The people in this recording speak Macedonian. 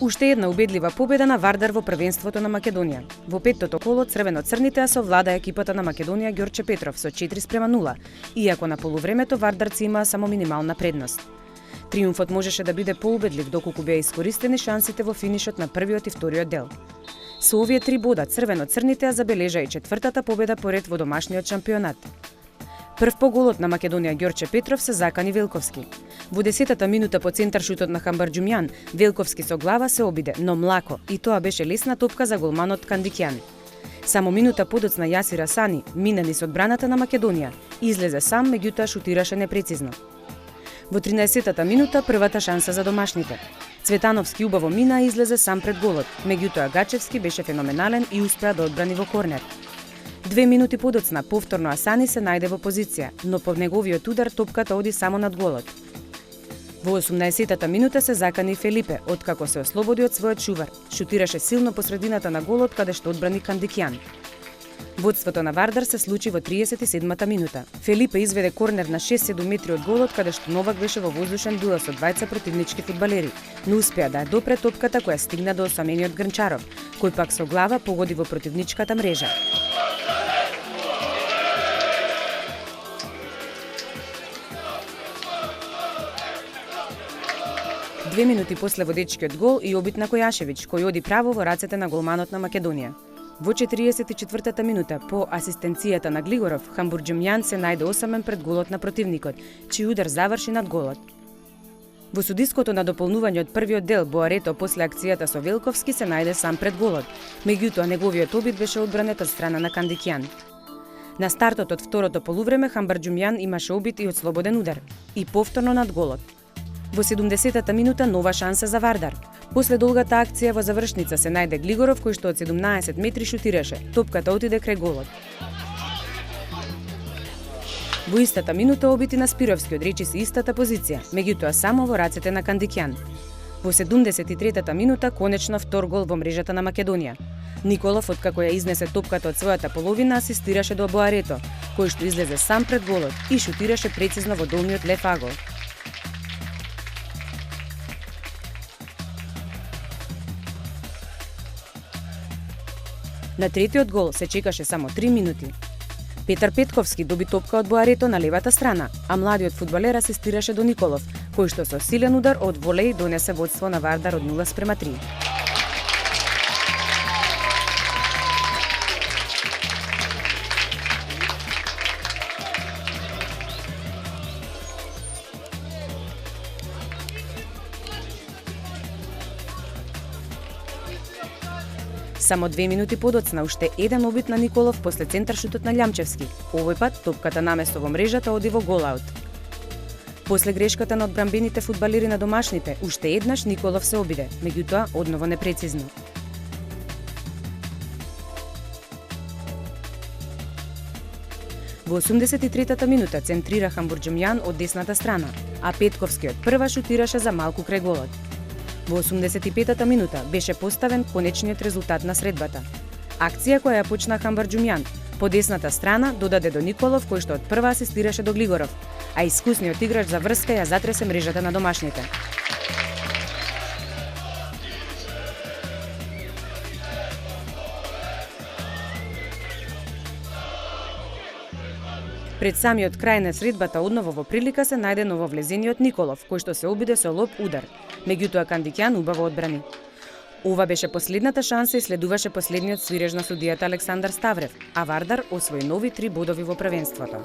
Уште една убедлива победа на Вардар во првенството на Македонија. Во петтото коло црвено-црните ја совлада екипата на Македонија Ѓорче Петров со 4:0, иако на полувремето вардарци имаа само минимална предност. Триумфот можеше да биде поубедлив доколку беа искористени шансите во финишот на првиот и вториот дел. Со овие 3 бода црвено-црните ја забележа и четвртата победа поред во домашниот шампионат. Прв по голот на Македонија Ѓорче Петров се закани Велковски. Во 10-та минута по центаршутот на Хамбарџумјан, Велковски со глава се обиде, но млако, и тоа беше лесна топка за голманот Кандикјан. Само минута подоцна Јасир Асани, минен из одбраната на Македонија, излезе сам, меѓутоа шутираше непрецизно. Во 13-та минута првата шанса за домашните. Цветановски убаво мина и излезе сам пред голот, меѓутоа Гачевски беше феноменален и успеа да одбрани во корнер. 2 минути подоцна повторно Асани се најде во позиција, но под неговиот удар топката оди само над голот. Во 18-та минута се закани Фелипе, откако се ослободи од својот чувар. Шутираше силно по средината на голот каде што одбрани Кандикјан. Водството на Вардар се случи во 37-та минута. Фелипе изведе корнер на 6-7 метри од голот каде што Новак беше во воздушен дуел со двајца противнички фудбалери, но успеа да ја допре топката која стигна до осамениот Грнчаров, кој пак со глава погоди во противничката мрежа. Две минути после водечкиот гол и обид на Којашевиќ, кој оди право во рацете на голманот на Македонија. Во 44-та минута, по асистенцијата на Глигоров, Хамбарџумјан се најде осамен пред голот на противникот, чиј удар заврши над голот. Во судиското на дополнување од првиот дел, Боарето после акцијата со Велковски се најде сам пред голот, меѓутоа неговиот обид беше одбранет од страна на Кандикјан. На стартот од второто полувреме Хамбарџумјан имаше обид и од слободен удар, и повторно над голот. Во 70-та минута нова шанса за Вардар. После долгата акција во завршница се најде Глигоров кој што од 17 метри шутираше. Топката отиде крај голот. Во истата минута обити на Спировски одречи се истата позиција, меѓутоа само во рацете на Кандикјан. Во 73-та минута конечно втор гол во мрежата на Македонија. Николов, откако ја изнесе топката од својата половина, асистираше до Боарето, кој што излезе сам пред голот и шутираше прецизно во долниот лев агол. На третиот гол се чекаше само 3 минути. Петар Петковски доби топка од Боарето на левата страна, а младиот фудбалер асистираше до Николов, кој што со силен удар од волеј донесе водство на Вардар од 0:3. Само 2 минути подоцна уште еден обид на Николов после центаршутот на Љамчевски. Овој пат топката наместо во мрежата оди во голаут. После грешката на одбранбените фудбалери на домашните, уште еднаш Николов се обиде, меѓутоа одново непрецизно. Во 83-та минута центрира Хамбарџумјан од десната страна, а Петковски од прва шутираше за малку крај голот. Во 85-та минута беше поставен конечниот резултат на средбата. Акција која ја почна Хамбарџумјан, по десната страна додаде до Николов кој што од прва асистираше до Глигоров, а искусниот играч за врска ја затресе мрежата на домашните. Пред самиот крај на средбата одново во прилика се најде нововлезениот Николов, кој што се обиде со лоп удар, меѓутоа Кандикјан убаво одбрани. Ова беше последната шанса и следуваше последниот свиреж на судијата Александар Ставрев, а Вардар освои нови 3 бодови во првенството.